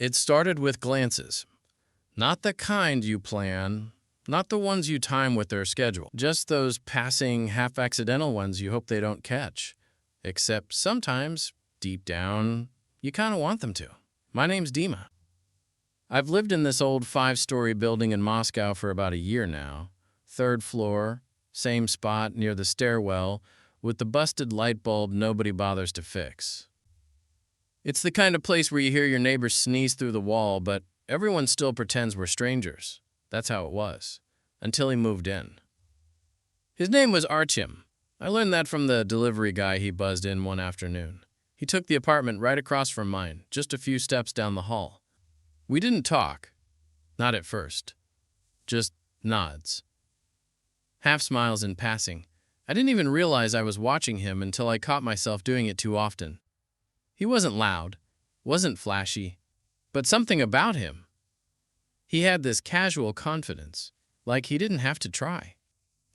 It started with glances. Not the kind you plan, not the ones you time with their schedule, just those passing, half-accidental ones you hope they don't catch. Except sometimes, deep down, you kind of want them to. My name's Dima. I've lived in this old 5-story building in Moscow for about a year now. 3rd floor, same spot near the stairwell, with the busted light bulb nobody bothers to fix. It's the kind of place where you hear your neighbors sneeze through the wall, but everyone still pretends we're strangers. That's how it was, until he moved in. His name was Artyom. I learned that from the delivery guy he buzzed in one afternoon. He took the apartment right across from mine, just a few steps down the hall. We didn't talk. Not at first. Just nods. Half smiles in passing. I didn't even realize I was watching him until I caught myself doing it too often. He wasn't loud, wasn't flashy, but something about him. He had this casual confidence, like he didn't have to try.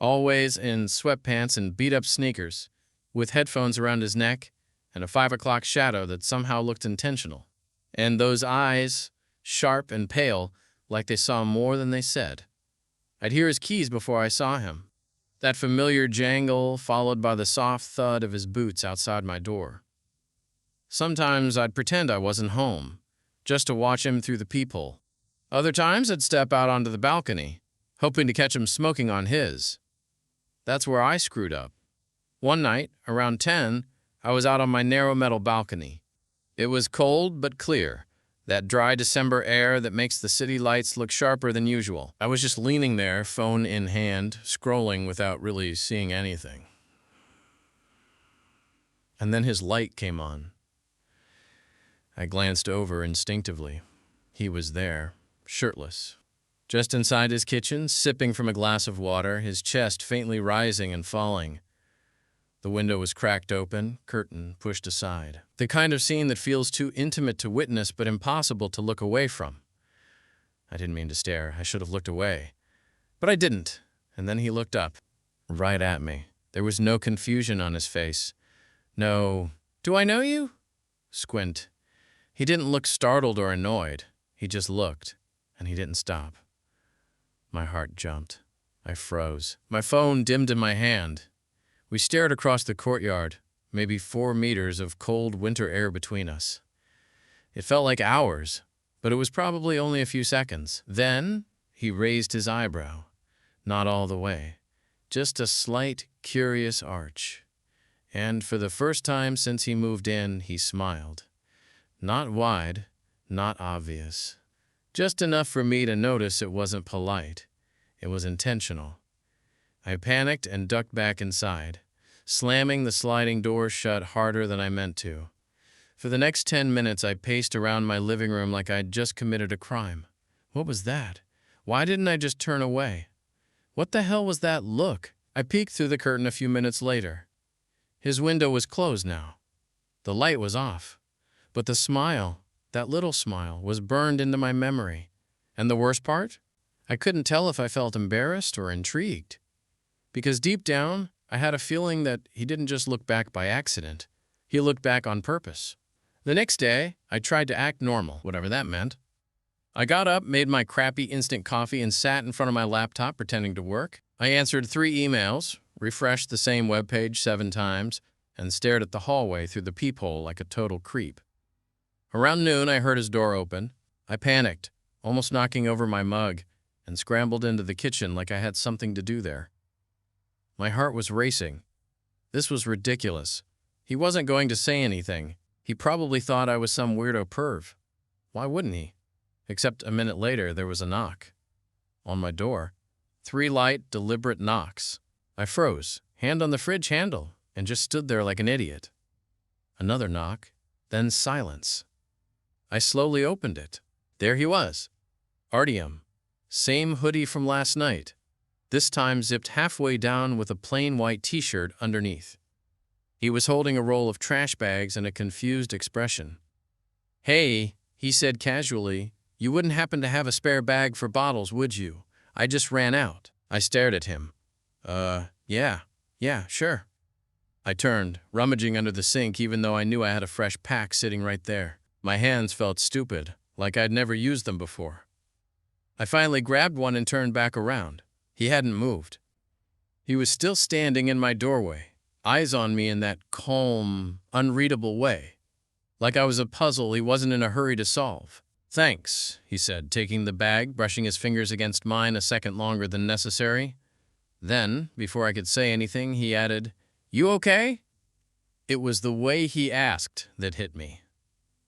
Always in sweatpants and beat-up sneakers, with headphones around his neck and a 5 o'clock shadow that somehow looked intentional. And those eyes, sharp and pale, like they saw more than they said. I'd hear his keys before I saw him. That familiar jangle followed by the soft thud of his boots outside my door. Sometimes I'd pretend I wasn't home, just to watch him through the peephole. Other times I'd step out onto the balcony, hoping to catch him smoking on his. That's where I screwed up. One night, around 10, I was out on my narrow metal balcony. It was cold but clear, that dry December air that makes the city lights look sharper than usual. I was just leaning there, phone in hand, scrolling without really seeing anything. And then his light came on. I glanced over instinctively. He was there, shirtless. Just inside his kitchen, sipping from a glass of water, his chest faintly rising and falling. The window was cracked open, curtain pushed aside. The kind of scene that feels too intimate to witness but impossible to look away from. I didn't mean to stare. I should have looked away. But I didn't. And then he looked up, right at me. There was no confusion on his face. No, "Do I know you?" squint. He didn't look startled or annoyed. He just looked, and he didn't stop. My heart jumped. I froze. My phone dimmed in my hand. We stared across the courtyard, maybe 4 meters of cold winter air between us. It felt like hours, but it was probably only a few seconds. Then he raised his eyebrow. Not all the way. Just a slight, curious arch. And for the first time since he moved in, he smiled. Not wide, not obvious. Just enough for me to notice it wasn't polite. It was intentional. I panicked and ducked back inside, slamming the sliding door shut harder than I meant to. For the next 10 minutes, I paced around my living room like I'd just committed a crime. What was that? Why didn't I just turn away? What the hell was that look? I peeked through the curtain a few minutes later. His window was closed now. The light was off. But the smile, that little smile, was burned into my memory. And the worst part? I couldn't tell if I felt embarrassed or intrigued. Because deep down, I had a feeling that he didn't just look back by accident. He looked back on purpose. The next day, I tried to act normal, whatever that meant. I got up, made my crappy instant coffee, and sat in front of my laptop pretending to work. I answered 3 emails, refreshed the same webpage 7 times, and stared at the hallway through the peephole like a total creep. Around noon, I heard his door open. I panicked, almost knocking over my mug, and scrambled into the kitchen like I had something to do there. My heart was racing. This was ridiculous. He wasn't going to say anything. He probably thought I was some weirdo perv. Why wouldn't he? Except a minute later, there was a knock. On my door. 3 light, deliberate knocks. I froze, hand on the fridge handle, and just stood there like an idiot. Another knock, then silence. I slowly opened it. There he was. Artyom. Same hoodie from last night. This time zipped halfway down with a plain white t-shirt underneath. He was holding a roll of trash bags and a confused expression. "Hey," he said casually, "you wouldn't happen to have a spare bag for bottles, would you? I just ran out." I stared at him. Yeah, sure." I turned, rummaging under the sink even though I knew I had a fresh pack sitting right there. My hands felt stupid, like I'd never used them before. I finally grabbed one and turned back around. He hadn't moved. He was still standing in my doorway, eyes on me in that calm, unreadable way, like I was a puzzle he wasn't in a hurry to solve. "Thanks," he said, taking the bag, brushing his fingers against mine a second longer than necessary. Then, before I could say anything, he added, "You okay?" It was the way he asked that hit me,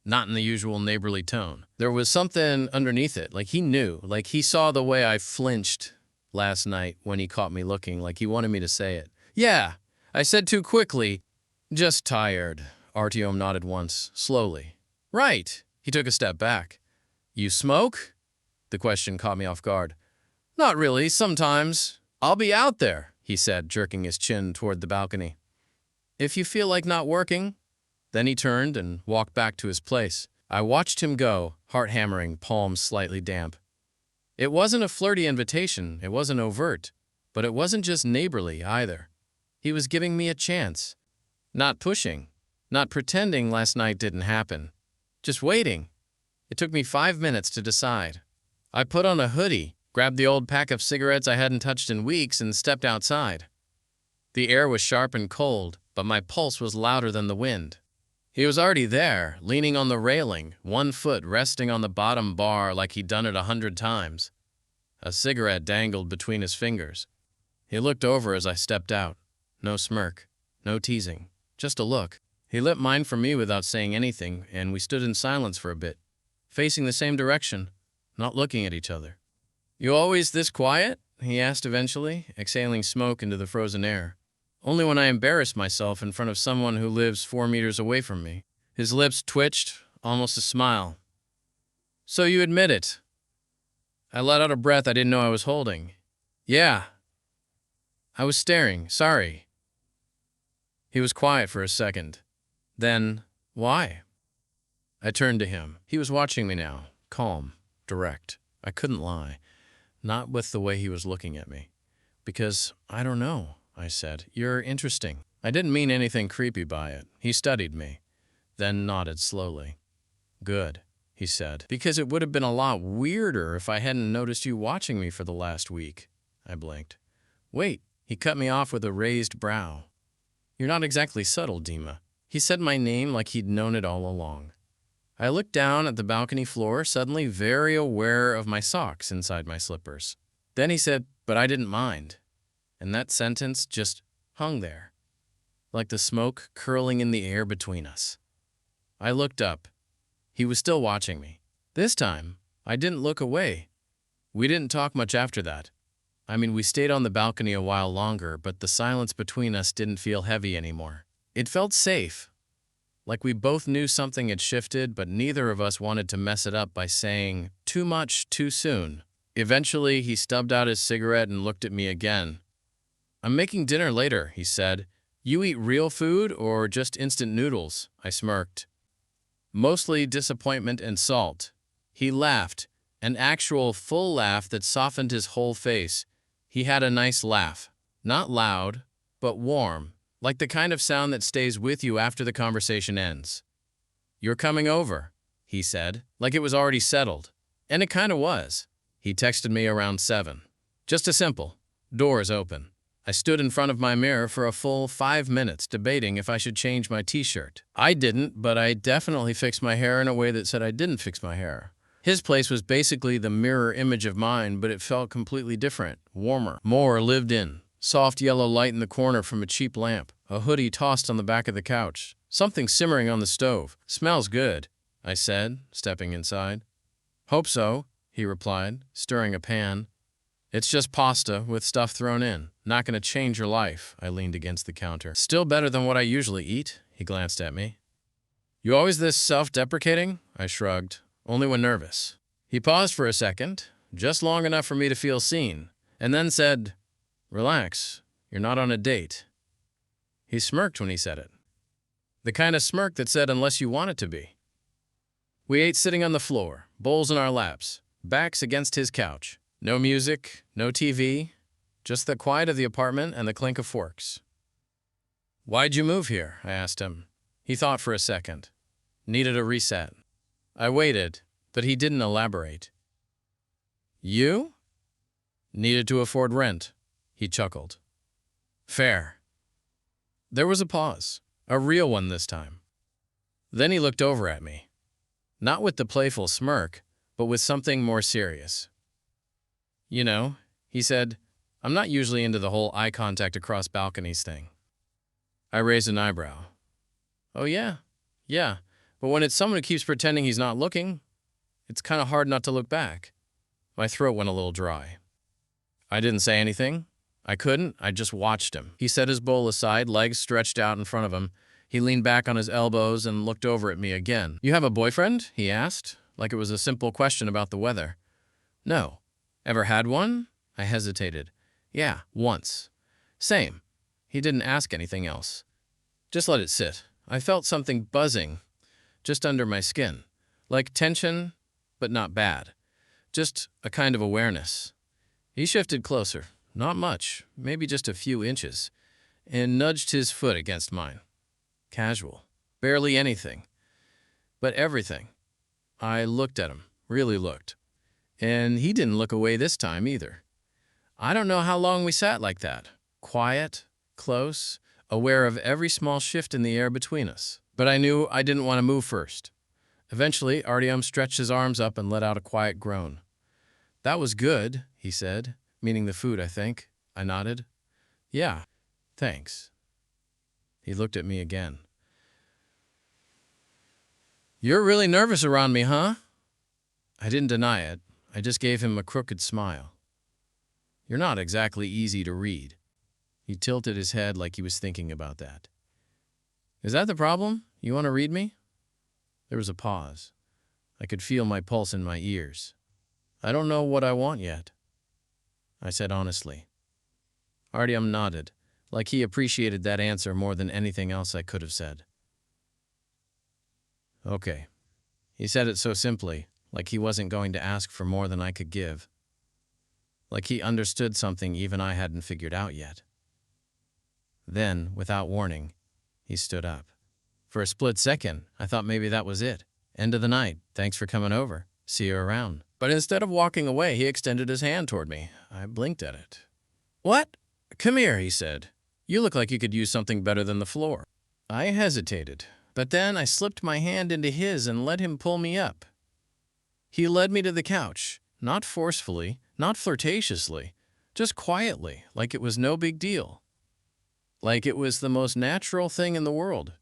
not in the usual neighborly tone. There was something underneath it, like he knew, like he saw the way I flinched last night when he caught me looking, like he wanted me to say it. "Yeah," I said too quickly. "Just tired." Artyom nodded once, slowly. "Right." He took a step back. "You smoke?" The question caught me off guard. "Not really, sometimes." "I'll be out there," he said, jerking his chin toward the balcony. "If you feel like not working." Then he turned and walked back to his place. I watched him go, heart hammering, palms slightly damp. It wasn't a flirty invitation, it wasn't overt, but it wasn't just neighborly either. He was giving me a chance. Not pushing, not pretending last night didn't happen. Just waiting. It took me 5 minutes to decide. I put on a hoodie, grabbed the old pack of cigarettes I hadn't touched in weeks, and stepped outside. The air was sharp and cold, but my pulse was louder than the wind. He was already there, leaning on the railing, one foot resting on the bottom bar like he'd done it 100 times. A cigarette dangled between his fingers. He looked over as I stepped out. No smirk, no teasing, just a look. He lit mine for me without saying anything, and we stood in silence for a bit, facing the same direction, not looking at each other. "You always this quiet?" he asked eventually, exhaling smoke into the frozen air. "Only when I embarrass myself in front of someone who lives 4 meters away from me." His lips twitched, almost a smile. "So you admit it?" I let out a breath I didn't know I was holding. "Yeah." I was staring. "Sorry." He was quiet for a second. Then, "Why?" I turned to him. He was watching me now, calm, direct. I couldn't lie, not with the way he was looking at me. "Because I don't know," I said. "You're interesting." I didn't mean anything creepy by it. He studied me, then nodded slowly. "Good," he said, "because it would have been a lot weirder if I hadn't noticed you watching me for the last week." I blinked. "Wait," he cut me off with a raised brow. "You're not exactly subtle, Dima." He said my name like he'd known it all along. I looked down at the balcony floor, suddenly very aware of my socks inside my slippers. Then he said, "But I didn't mind." And that sentence just hung there, like the smoke curling in the air between us. I looked up. He was still watching me. This time, I didn't look away. We didn't talk much after that. I mean, we stayed on the balcony a while longer, but the silence between us didn't feel heavy anymore. It felt safe, like we both knew something had shifted, but neither of us wanted to mess it up by saying too much too soon. Eventually, he stubbed out his cigarette and looked at me again. "I'm making dinner later," he said. "You eat real food or just instant noodles?" I smirked. "Mostly disappointment and salt." He laughed, an actual full laugh that softened his whole face. He had a nice laugh. Not loud, but warm, like the kind of sound that stays with you after the conversation ends. "You're coming over," he said, like it was already settled. And it kind of was. He texted me around 7. Just a simple, "Doors open." I stood in front of my mirror for a full 5 minutes debating if I should change my t-shirt. I didn't, but I definitely fixed my hair in a way that said I didn't fix my hair. His place was basically the mirror image of mine, but it felt completely different, warmer, more lived in. Soft yellow light in the corner from a cheap lamp, a hoodie tossed on the back of the couch, something simmering on the stove. "Smells good," I said, stepping inside. "Hope so," he replied, stirring a pan. "It's just pasta with stuff thrown in. Not gonna change your life." I leaned against the counter. "Still better than what I usually eat," he glanced at me. "You always this self-deprecating?" I shrugged. "Only when nervous." He paused for a second, just long enough for me to feel seen, and then said, "Relax, you're not on a date." He smirked when he said it. The kind of smirk that said, "Unless you want it to be." We ate sitting on the floor, bowls in our laps, backs against his couch. No music, no TV, just the quiet of the apartment and the clink of forks. "Why'd you move here?" I asked him. He thought for a second. Needed a reset. I waited, but he didn't elaborate. You? Needed to afford rent, he chuckled. Fair. There was a pause, a real one this time. Then he looked over at me, not with the playful smirk, but with something more serious. You know, he said, I'm not usually into the whole eye contact across balconies thing. I raised an eyebrow. Oh yeah, but when it's someone who keeps pretending he's not looking, it's kind of hard not to look back. My throat went a little dry. I didn't say anything. I couldn't. I just watched him. He set his bowl aside, legs stretched out in front of him. He leaned back on his elbows and looked over at me again. You have a boyfriend? He asked, like it was a simple question about the weather. No. Ever had one? I hesitated. Yeah, once. Same. He didn't ask anything else. Just let it sit. I felt something buzzing just under my skin, like tension, but not bad. Just a kind of awareness. He shifted closer, not much, maybe just a few inches, and nudged his foot against mine. Casual. Barely anything. But everything. I looked at him, really looked. And he didn't look away this time either. I don't know how long we sat like that. Quiet, close, aware of every small shift in the air between us. But I knew I didn't want to move first. Eventually, Artyom stretched his arms up and let out a quiet groan. That was good, he said, meaning the food, I think. I nodded. Yeah, thanks. He looked at me again. You're really nervous around me, huh? I didn't deny it. I just gave him a crooked smile. You're not exactly easy to read. He tilted his head like he was thinking about that. Is that the problem? You want to read me? There was a pause. I could feel my pulse in my ears. I don't know what I want yet, I said honestly. Artyom nodded, like he appreciated that answer more than anything else I could have said. Okay. He said it so simply, like he wasn't going to ask for more than I could give. Like he understood something even I hadn't figured out yet. Then, without warning, he stood up. For a split second, I thought maybe that was it. End of the night. Thanks for coming over. See you around. But instead of walking away, he extended his hand toward me. I blinked at it. What? Come here, he said. You look like you could use something better than the floor. I hesitated, but then I slipped my hand into his and let him pull me up. He led me to the couch, not forcefully, not flirtatiously, just quietly, like it was no big deal. Like it was the most natural thing in the world.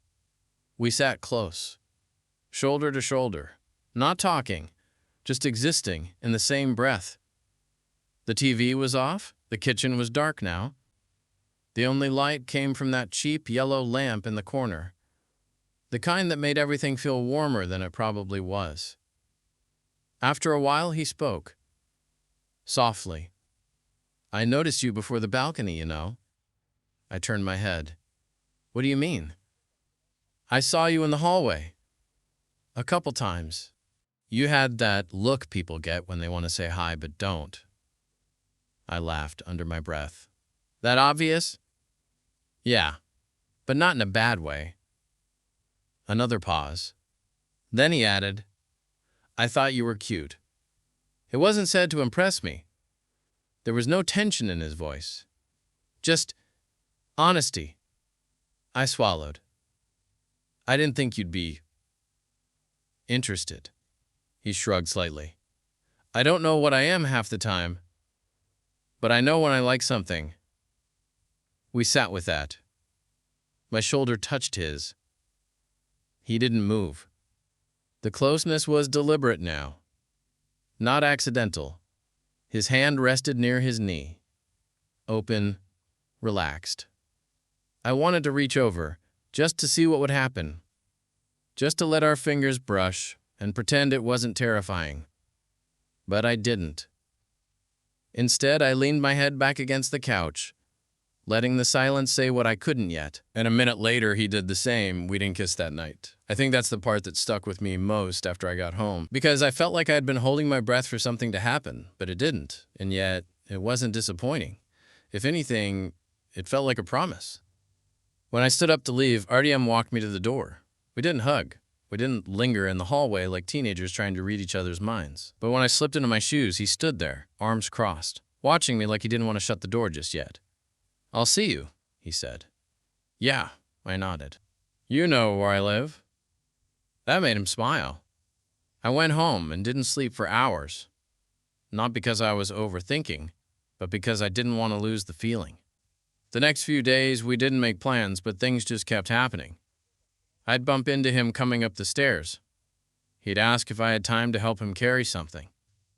We sat close, shoulder to shoulder, not talking, just existing in the same breath. The TV was off, the kitchen was dark now. The only light came from that cheap yellow lamp in the corner, the kind that made everything feel warmer than it probably was. After a while, he spoke. Softly. I noticed you before the balcony, you know. I turned my head. What do you mean? I saw you in the hallway. A couple times. You had that look people get when they want to say hi but don't. I laughed under my breath. That obvious? Yeah, but not in a bad way. Another pause. Then he added, I thought you were cute. It wasn't said to impress me. There was no tension in his voice. Just honesty. I swallowed. I didn't think you'd be interested. He shrugged slightly. I don't know what I am half the time, but I know when I like something. We sat with that. My shoulder touched his. He didn't move. The closeness was deliberate now, not accidental. His hand rested near his knee, open, relaxed. I wanted to reach over, just to see what would happen, just to let our fingers brush and pretend it wasn't terrifying. But I didn't. Instead, I leaned my head back against the couch, letting the silence say what I couldn't yet. And a minute later, he did the same. We didn't kiss that night. I think that's the part that stuck with me most after I got home, because I felt like I had been holding my breath for something to happen, but it didn't. And yet, it wasn't disappointing. If anything, it felt like a promise. When I stood up to leave, Artyom walked me to the door. We didn't hug. We didn't linger in the hallway like teenagers trying to read each other's minds. But when I slipped into my shoes, he stood there, arms crossed, watching me like he didn't want to shut the door just yet. "I'll see you," he said. "Yeah," I nodded. "You know where I live." That made him smile. I went home and didn't sleep for hours. Not because I was overthinking, but because I didn't want to lose the feeling. The next few days, we didn't make plans, but things just kept happening. I'd bump into him coming up the stairs. He'd ask if I had time to help him carry something.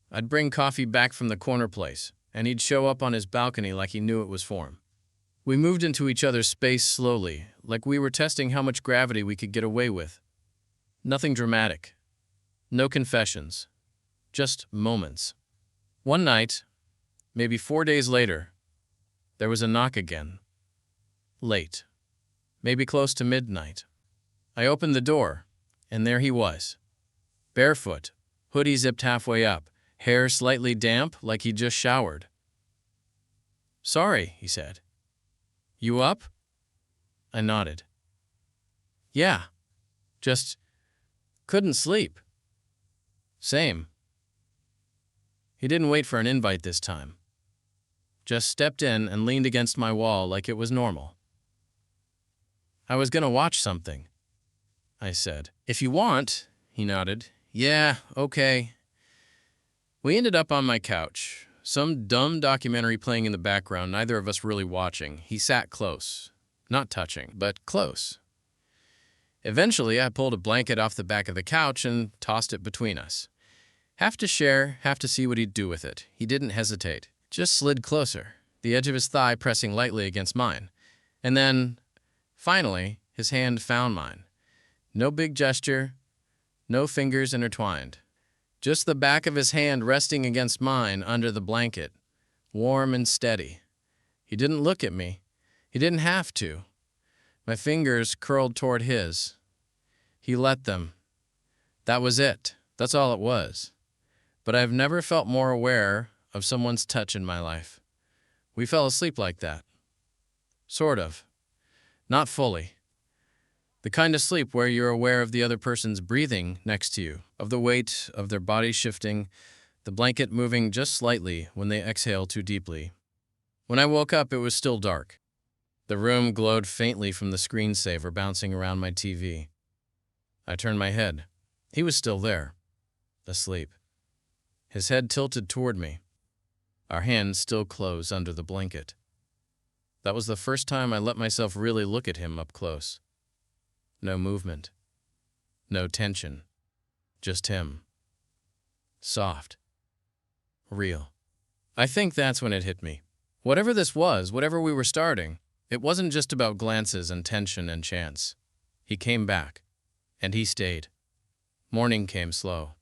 I'd bring coffee back from the corner place, and he'd show up on his balcony like he knew it was for him. We moved into each other's space slowly, like we were testing how much gravity we could get away with. Nothing dramatic. No confessions. Just moments. One night, maybe 4 days later, there was a knock again. Late. Maybe close to midnight. I opened the door, and there he was. Barefoot, hoodie zipped halfway up, hair slightly damp like he'd just showered. "Sorry," he said. "You up?" I nodded. "Yeah. Just couldn't sleep." "Same." He didn't wait for an invite this time. Just stepped in and leaned against my wall like it was normal. "I was gonna watch something," I said. "If you want," he nodded. "Yeah, okay." We ended up on my couch. Some dumb documentary playing in the background, neither of us really watching. He sat close. Not touching, but close. Eventually, I pulled a blanket off the back of the couch and tossed it between us. Have to share, have to see what he'd do with it. He didn't hesitate. Just slid closer, the edge of his thigh pressing lightly against mine. And then, finally, his hand found mine. No big gesture, no fingers intertwined. Just the back of his hand resting against mine under the blanket, warm and steady. He didn't look at me. He didn't have to. My fingers curled toward his. He let them. That was it. That's all it was. But I've never felt more aware of someone's touch in my life. We fell asleep like that. Sort of. Not fully. The kind of sleep where you're aware of the other person's breathing next to you, of the weight of their body shifting, the blanket moving just slightly when they exhale too deeply. When I woke up, it was still dark. The room glowed faintly from the screensaver bouncing around my TV. I turned my head. He was still there, asleep. His head tilted toward me, our hands still closed under the blanket. That was the first time I let myself really look at him up close. No movement. No tension. Just him. Soft. Real. I think that's when it hit me. Whatever this was, whatever we were starting, it wasn't just about glances and tension and chance. He came back. And he stayed. Morning came slow.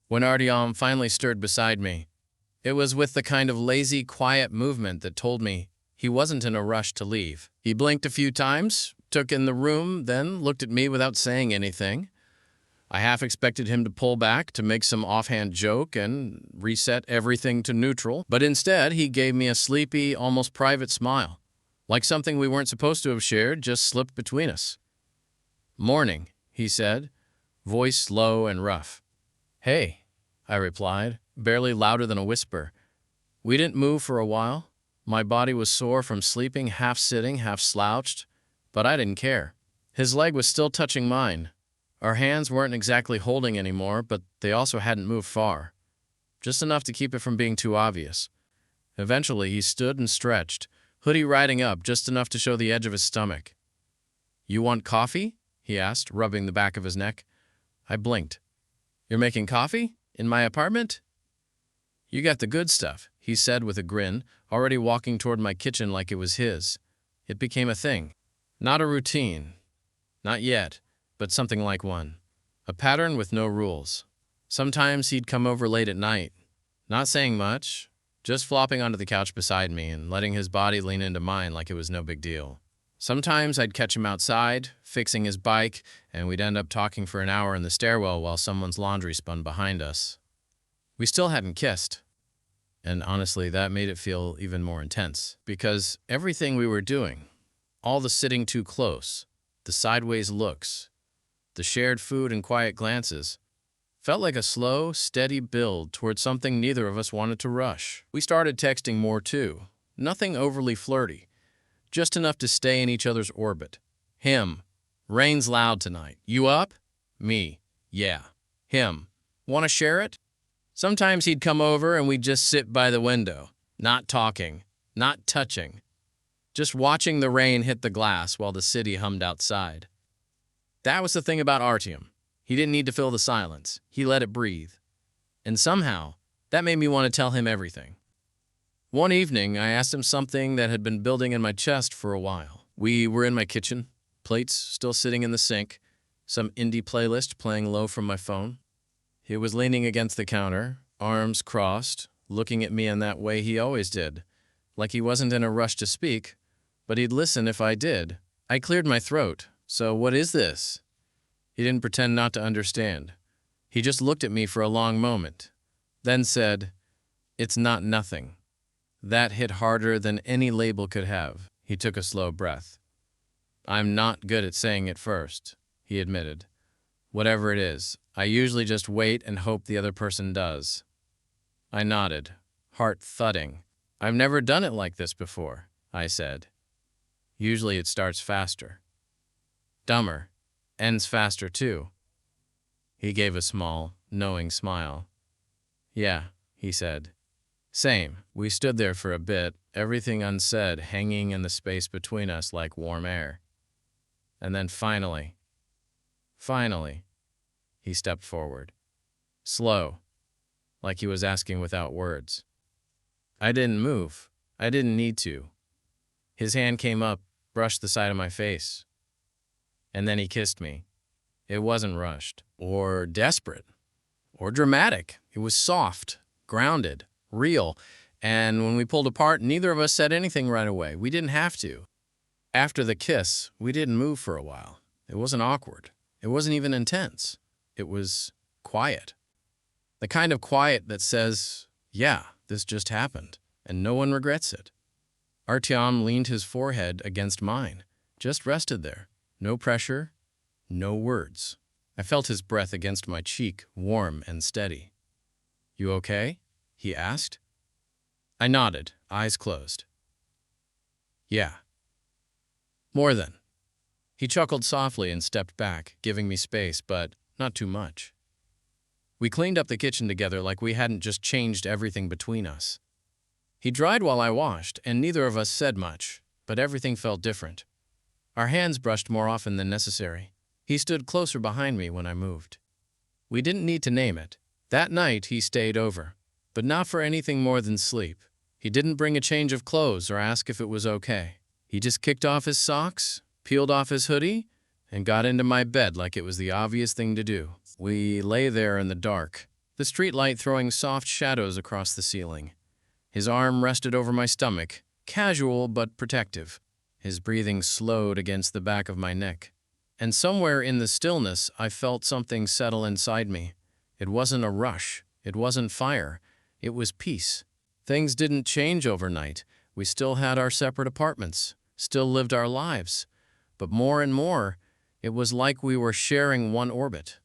When Artyom finally stirred beside me, it was with the kind of lazy, quiet movement that told me he wasn't in a rush to leave. He blinked a few times, took in the room, then looked at me without saying anything. I half expected him to pull back, to make some offhand joke and reset everything to neutral, but instead he gave me a sleepy, almost private smile, like something we weren't supposed to have shared just slipped between us. "Morning," he said, voice low and rough. "Hey," I replied, barely louder than a whisper. We didn't move for a while. My body was sore from sleeping, half sitting, half slouched, but I didn't care. His leg was still touching mine. Our hands weren't exactly holding anymore, but they also hadn't moved far. Just enough to keep it from being too obvious. Eventually, he stood and stretched, hoodie riding up just enough to show the edge of his stomach. "You want coffee?" he asked, rubbing the back of his neck. I blinked. "You're making coffee? In my apartment?" "You got the good stuff," he said with a grin, already walking toward my kitchen like it was his. It became a thing. Not a routine. Not yet, but something like one. A pattern with no rules. Sometimes he'd come over late at night, not saying much, just flopping onto the couch beside me and letting his body lean into mine like it was no big deal. Sometimes I'd catch him outside, fixing his bike, and we'd end up talking for an hour in the stairwell while someone's laundry spun behind us. We still hadn't kissed. And honestly, that made it feel even more intense, because everything we were doing, all the sitting too close, the sideways looks, the shared food and quiet glances, felt like a slow, steady build towards something neither of us wanted to rush. We started texting more too. Nothing overly flirty, just enough to stay in each other's orbit. Him, rain's loud tonight. You up? Me, yeah. Him, want to share it? Sometimes he'd come over and we'd just sit by the window, not talking, not touching, just watching the rain hit the glass while the city hummed outside. That was the thing about Artyom. He didn't need to fill the silence. He let it breathe. And somehow, that made me want to tell him everything. One evening, I asked him something that had been building in my chest for a while. We were in my kitchen, plates still sitting in the sink, some indie playlist playing low from my phone. He was leaning against the counter, arms crossed, looking at me in that way he always did, like he wasn't in a rush to speak, but he'd listen if I did. I cleared my throat. So what is this? He didn't pretend not to understand. He just looked at me for a long moment, then said, "It's not nothing." That hit harder than any label could have. He took a slow breath. "I'm not good at saying it first," he admitted. "Whatever it is, I usually just wait and hope the other person does." I nodded, heart thudding. "I've never done it like this before," I said. "Usually it starts faster. Dumber, ends faster too." He gave a small, knowing smile. "Yeah," he said. "Same." We stood there for a bit, everything unsaid hanging in the space between us like warm air. And then finally, he stepped forward. Slow, like he was asking without words. I didn't move. I didn't need to. His hand came up, brushed the side of my face. And then he kissed me. It wasn't rushed, or desperate, or dramatic. It was soft, grounded, real, and when we pulled apart, neither of us said anything right away. We didn't have to. After the kiss, we didn't move for a while. It wasn't awkward. It wasn't even intense. It was quiet. The kind of quiet that says, yeah, this just happened, and no one regrets it. Artyom leaned his forehead against mine, just rested there. No pressure, no words. I felt his breath against my cheek, warm and steady. "You okay?" he asked. I nodded, eyes closed. "Yeah." "More than." He chuckled softly and stepped back, giving me space, but not too much. We cleaned up the kitchen together like we hadn't just changed everything between us. He dried while I washed, and neither of us said much, but everything felt different. Our hands brushed more often than necessary. He stood closer behind me when I moved. We didn't need to name it. That night he stayed over, but not for anything more than sleep. He didn't bring a change of clothes or ask if it was okay. He just kicked off his socks, peeled off his hoodie, and got into my bed like it was the obvious thing to do. We lay there in the dark, the streetlight throwing soft shadows across the ceiling. His arm rested over my stomach, casual but protective. His breathing slowed against the back of my neck. And somewhere in the stillness, I felt something settle inside me. It wasn't a rush. It wasn't fire. It was peace. Things didn't change overnight. We still had our separate apartments, still lived our lives. But more and more, it was like we were sharing one orbit.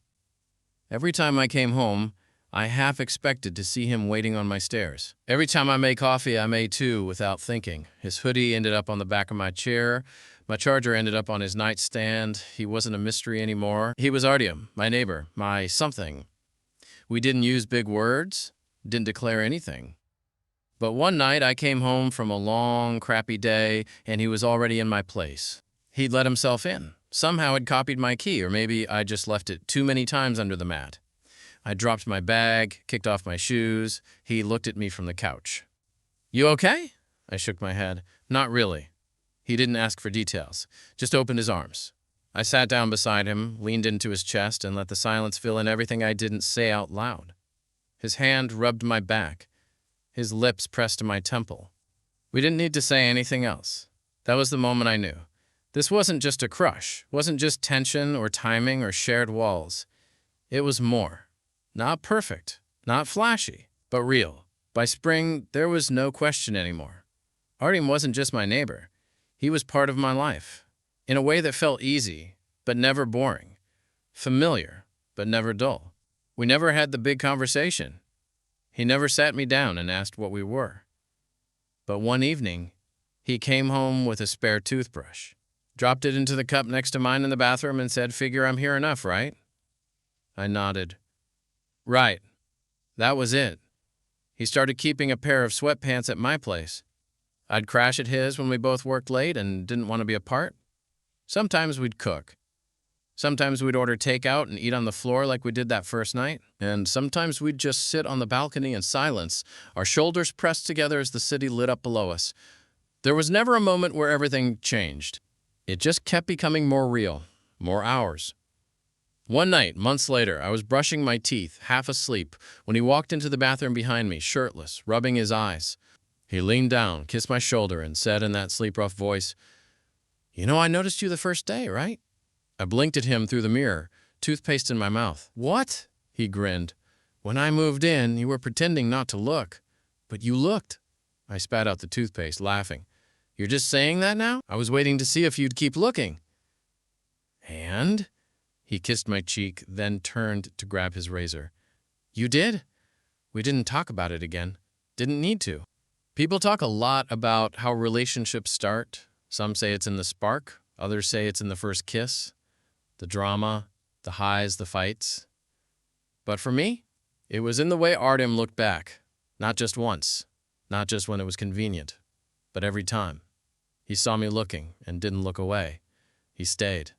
Every time I came home, I half expected to see him waiting on my stairs. Every time I made coffee, I made two without thinking. His hoodie ended up on the back of my chair. My charger ended up on his nightstand. He wasn't a mystery anymore. He was Artyom, my neighbor, my something. We didn't use big words, didn't declare anything. But one night I came home from a long, crappy day, and he was already in my place. He'd let himself in. Somehow had copied my key, or maybe I just left it too many times under the mat. I dropped my bag, kicked off my shoes. He looked at me from the couch. "You okay?" I shook my head. "Not really." He didn't ask for details, just opened his arms. I sat down beside him, leaned into his chest, and let the silence fill in everything I didn't say out loud. His hand rubbed my back. His lips pressed to my temple. We didn't need to say anything else. That was the moment I knew. This wasn't just a crush, wasn't just tension or timing or shared walls. It was more. Not perfect, not flashy, but real. By spring, there was no question anymore. Artyom wasn't just my neighbor. He was part of my life, in a way that felt easy, but never boring. Familiar, but never dull. We never had the big conversation. He never sat me down and asked what we were. But one evening, he came home with a spare toothbrush, dropped it into the cup next to mine in the bathroom, and said, "Figure I'm here enough, right?" I nodded. Right. That was it. He started keeping a pair of sweatpants at my place. I'd crash at his when we both worked late and didn't want to be apart. Sometimes we'd cook. Sometimes we'd order takeout and eat on the floor like we did that first night. And sometimes we'd just sit on the balcony in silence, our shoulders pressed together as the city lit up below us. There was never a moment where everything changed. It just kept becoming more real, more ours. One night, months later, I was brushing my teeth, half asleep, when he walked into the bathroom behind me, shirtless, rubbing his eyes. He leaned down, kissed my shoulder, and said in that sleep-rough voice, "You know, I noticed you the first day, right?" I blinked at him through the mirror, toothpaste in my mouth. "What?" He grinned. "When I moved in, you were pretending not to look. But you looked." I spat out the toothpaste, laughing. "You're just saying that now? I was waiting to see if you'd keep looking." "And?" He kissed my cheek, then turned to grab his razor. "You did? We didn't talk about it again. Didn't need to." People talk a lot about how relationships start. Some say it's in the spark. Others say it's in the first kiss. The drama, the highs, the fights. But for me, it was in the way Artem looked back. Not just once. Not just when it was convenient. But every time. He saw me looking and didn't look away. He stayed.